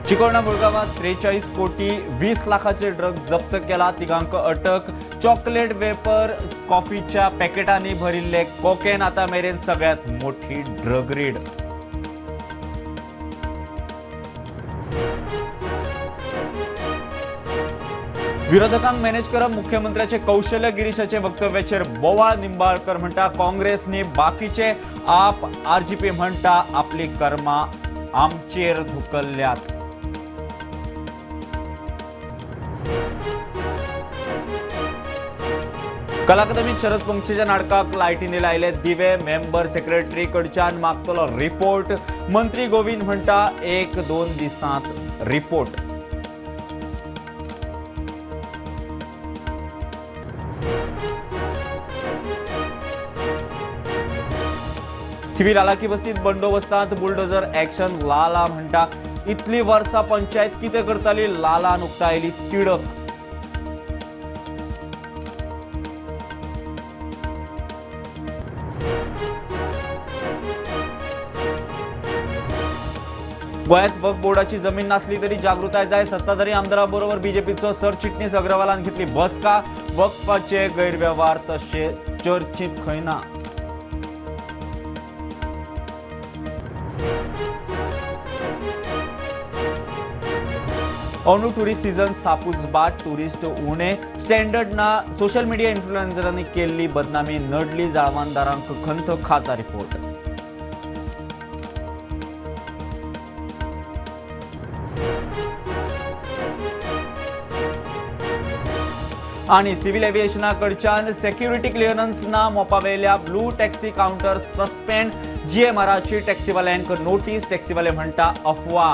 चिकोरणा मुळगावात 43 कोटी 20 लाखाचे ड्रग जप्त केला. तिघांक अटक. चॉकलेट वेपर कॉफीच्या पॅकेटांनी भरिल्ले कोकेन आता मेरेन सगळ्यात मोठी ड्रग रीड. विरोधकांक मॅनेज करप मुख्यमंत्र्याचे कौशल्य. गिरीशाचे वक्तव्याचेर बोवाळ. निंबाळकर म्हणटा काँग्रेसनी बाकीचे आप आरजीपी म्हणटा आपली कर्मा आमचेर धुकल्ल्यात. कला अकादमीत शरद पंक्तीच्या नाटकाक लायटीने लायले दिवे. मेंबर सेक्रेटरी कडच्यान मागतलो रिपोर्ट. मंत्री गोविंद म्हणटा 1-2 दिसांत रिपोर्ट. थिवी लालाकी बस्तीत बंदोबस्तांत बुलडोजर ऍक्शन. लाला म्हणटा इतली वर्सां पंचायत कितें करताली. लालान उक्तायली तिडक. गोंयांत वक्फ बोर्डाची जमीन नासली तरी जागृताय जाय. सत्ताधारी आमदारांबरोबर बीजेपीचो सरचिटणीस अग्रवालान घेतली बसका. वक्फाचे गैरव्यवहार तशे चर्चेंत खंय ना. अंदू टुरिस्ट सीझन सापूच बाट. टुरिस्ट उणे. स्टँडर्ड ना सोशल मीडिया इन्फ्लुएन्सरांनी केल्ली बदनामी नडली. जाळवणदारांक खंत. खासा रिपोर्ट. आणि सिव्हिल एव्हिएशना कडच्यान सेक्युरिटी क्लिअरन्स ना मोपावेल्या ब्लू टॅक्सी काउंटर सस्पेंड. जीएमआरची टॅक्सीवाल्यांक नोटीस. टॅक्सीवाले म्हणटा अफवा.